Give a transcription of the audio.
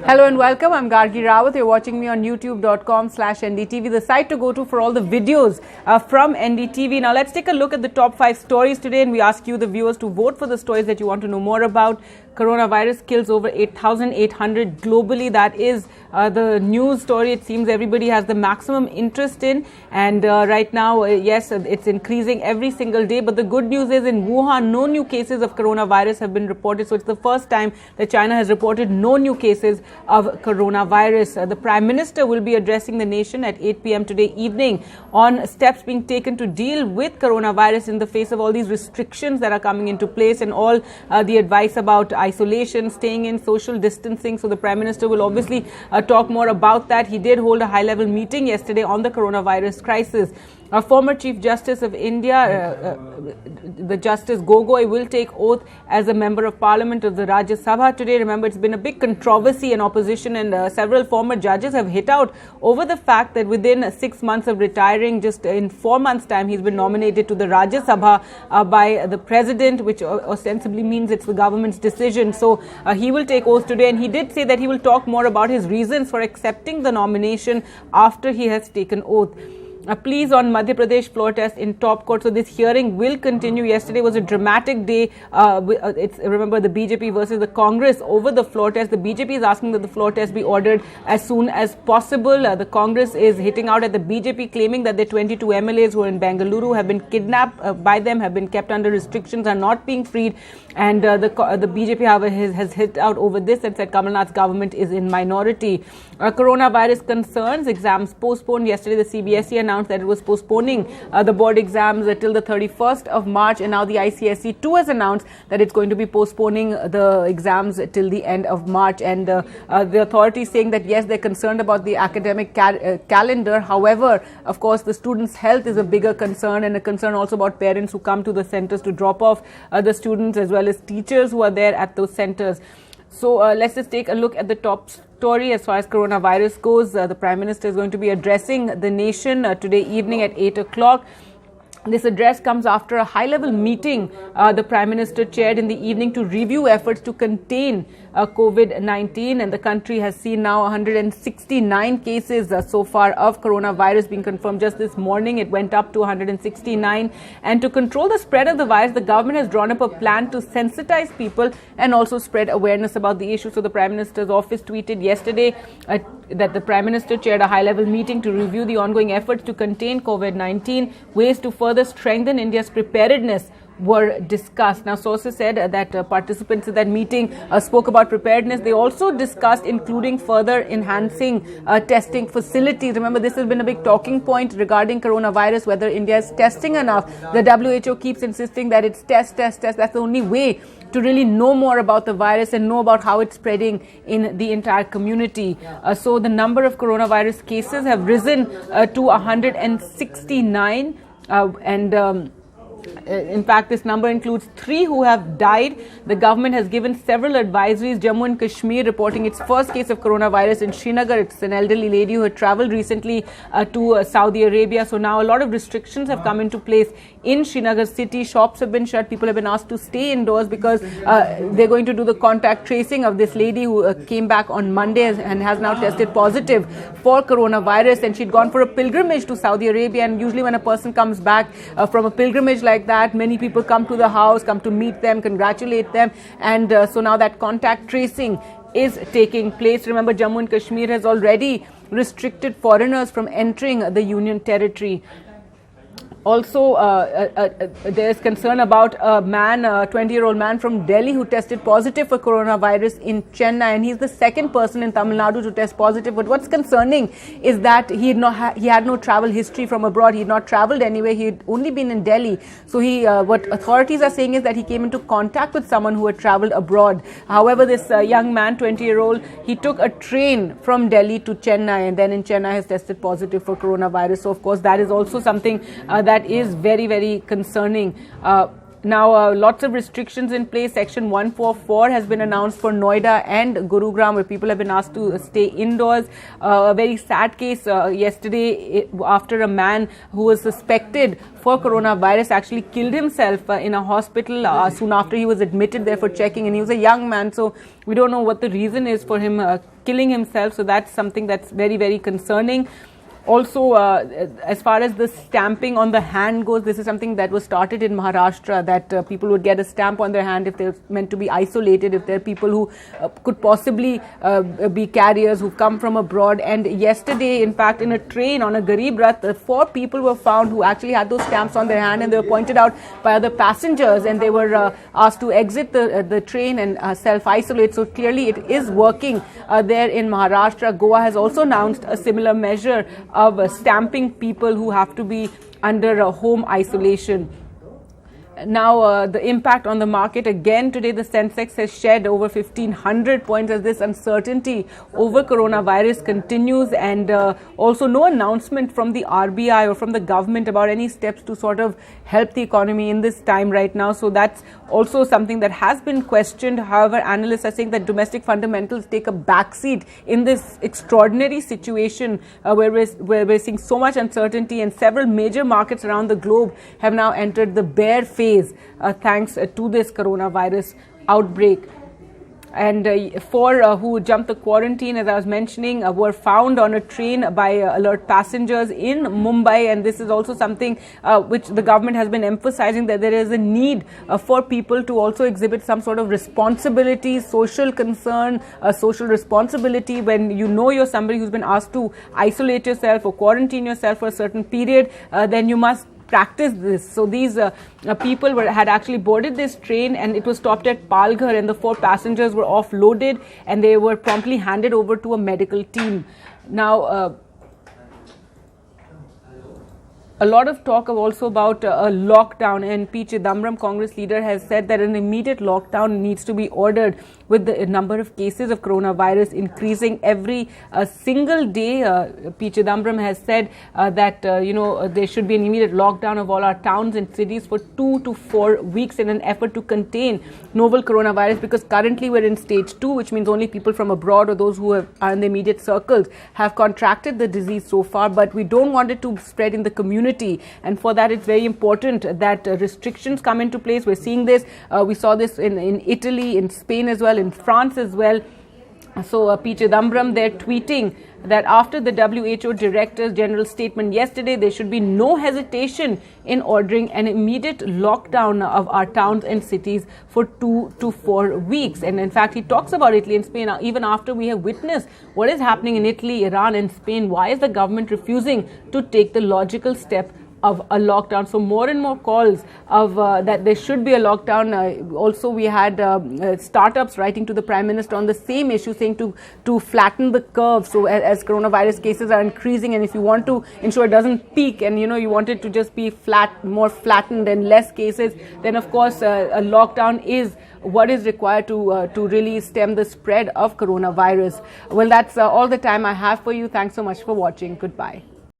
Hello and welcome. I'm Gargi Rawat. You're watching me on youtube.com/NDTV, the site to go to for all the videos from NDTV. Now let's take a look at the top 5 stories today, and we ask you, the viewers, to vote for the stories that you want to know more about. Coronavirus kills over 8,800 globally. That is the news story it seems everybody has the maximum interest in. And right now, yes, it's increasing every single day. But the good news is, in Wuhan, no new cases of coronavirus have been reported. So it's the first time that China has reported no new cases of coronavirus. The Prime Minister will be addressing the nation at 8 p.m. today evening on steps being taken to deal with coronavirus in the face of all these restrictions that are coming into place, and all the advice about isolation, staying in, social distancing. So the Prime Minister will obviously talk more about that. He did hold a high-level meeting yesterday on the coronavirus crisis. A former Chief Justice of India, the Justice Gogoi, will take oath as a Member of Parliament of the Rajya Sabha today. Remember, it's been a big controversy and opposition, and several former judges have hit out over the fact that within 6 months of retiring, just in 4 months' time, he's been nominated to the Rajya Sabha by the President, which ostensibly means it's the government's decision. So he will take oath today, and he did say that he will talk more about his reasons for accepting the nomination after he has taken oath. Pleas on Madhya Pradesh floor test in top court. So this hearing will continue. Yesterday was a dramatic day. Remember, the BJP versus the Congress over the floor test. The BJP is asking that the floor test be ordered as soon as possible. The Congress is hitting out at the BJP, claiming that the 22 MLAs who are in Bengaluru have been kidnapped by them, have been kept under restrictions, are not being freed. And the BJP, however, has hit out over this and said Kamal Nath's government is in minority. Coronavirus concerns, exams postponed. Yesterday, the CBSE announced that it was postponing the board exams till the 31st of March, and now the ICSE too has announced that it's going to be postponing the exams till the end of March. And the authorities saying that yes, they're concerned about the academic calendar. However, of course, the students' health is a bigger concern, and a concern also about parents who come to the centers to drop off the students, as well as teachers who are there at those centers. So let's just take a look at the top story as far as coronavirus goes. The Prime Minister is going to be addressing the nation today evening at 8 o'clock. This address comes after a high-level meeting the Prime Minister chaired in the evening to review efforts to contain Covid-19, and the country has seen now 169 cases so far of coronavirus being confirmed. Just this morning, it went up to 169. And to control the spread of the virus, the government has drawn up a plan to sensitize people and also spread awareness about the issue. So the Prime Minister's office tweeted yesterday that the Prime Minister chaired a high-level meeting to review the ongoing efforts to contain Covid-19. Ways to further strengthen India's preparedness were discussed. Now, sources said that participants in that meeting spoke about preparedness. They also discussed including further enhancing testing facilities. Remember, this has been a big talking point regarding coronavirus, whether India is testing enough. The WHO keeps insisting that it's test. That's the only way to really know more about the virus and know about how it's spreading in the entire community. So the number of coronavirus cases have risen to 169, in fact, this number includes 3 who have died. The government has given several advisories. Jammu and Kashmir reporting its first case of coronavirus in Srinagar. It's an elderly lady who had travelled recently to Saudi Arabia. So now a lot of restrictions have come into place in Srinagar city. Shops have been shut. People have been asked to stay indoors because they're going to do the contact tracing of this lady who came back on Monday and has now tested positive for coronavirus. And she'd gone for a pilgrimage to Saudi Arabia. And usually when a person comes back from a pilgrimage like that, many people come to the house, come to meet them, congratulate them, and so now that contact tracing is taking place. Remember, Jammu and Kashmir has already restricted foreigners from entering the Union territory. Also, there is concern about a man, a 20-year-old man from Delhi who tested positive for coronavirus in Chennai, and he's the second person in Tamil Nadu to test positive. But what's concerning is that he had no travel history from abroad. He had not traveled anywhere. He had only been in Delhi. So what authorities are saying is that he came into contact with someone who had traveled abroad. However, this young man, 20-year-old, he took a train from Delhi to Chennai, and then in Chennai has tested positive for coronavirus. So, of course, that is also something that is very, very concerning. Now, lots of restrictions in place. Section 144 has been announced for Noida and Gurugram, where people have been asked to stay indoors. A very sad case yesterday after a man who was suspected for coronavirus actually killed himself in a hospital soon after he was admitted there for checking. And he was a young man, so we don't know what the reason is for him killing himself. So that's something that's very, very concerning. Also, as far as the stamping on the hand goes, this is something that was started in Maharashtra, that people would get a stamp on their hand if they're meant to be isolated, if they're people who could possibly be carriers who've come from abroad. And yesterday, in fact, in a train on a Garib Rath, 4 people were found who actually had those stamps on their hand, and they were pointed out by other passengers, and they were asked to exit the train and self-isolate. So clearly it is working there in Maharashtra. Goa has also announced a similar measure of stamping people who have to be under home isolation. Now, the impact on the market again today, the Sensex has shed over 1,500 points as this uncertainty over coronavirus continues, and also no announcement from the RBI or from the government about any steps to sort of help the economy in this time right now. So that's also something that has been questioned. However, analysts are saying that domestic fundamentals take a backseat in this extraordinary situation where we're seeing so much uncertainty, and several major markets around the globe have now entered the bear phase thanks to this coronavirus outbreak. And 4 who jumped the quarantine, as I was mentioning, were found on a train by alert passengers in Mumbai. And this is also something which the government has been emphasizing, that there is a need for people to also exhibit some sort of responsibility, social concern, social responsibility. When you know you're somebody who's been asked to isolate yourself or quarantine yourself for a certain period, then you must practice this. So these people had actually boarded this train, and it was stopped at Palghar, and the 4 passengers were offloaded and they were promptly handed over to a medical team. Now, a lot of talk also about a lockdown, and P. Chidambaram, Congress leader, has said that an immediate lockdown needs to be ordered with the number of cases of coronavirus increasing every single day. P. Chidambaram has said that there should be an immediate lockdown of all our towns and cities for 2 to 4 weeks in an effort to contain novel coronavirus, because currently we're in stage 2, which means only people from abroad or those who are in the immediate circles have contracted the disease so far, but we don't want it to spread in the community. And for that, it's very important that restrictions come into place. We're seeing this. We saw this in Italy, in Spain as well, in France as well. So P. Chidambaram, they're tweeting that after the WHO Director General's statement yesterday, there should be no hesitation in ordering an immediate lockdown of our towns and cities for 2 to 4 weeks. And in fact, he talks about Italy and Spain even after we have witnessed what is happening in Italy, Iran and Spain. Why is the government refusing to take the logical step of a lockdown? So more and more calls of that there should be a lockdown. Also, we had startups writing to the Prime Minister on the same issue, saying to flatten the curve. So as coronavirus cases are increasing, and if you want to ensure it doesn't peak, and you want it to just be more flattened and less cases, then of course a lockdown is what is required to really stem the spread of coronavirus. Well, that's all the time I have for you. Thanks so much for watching. Goodbye.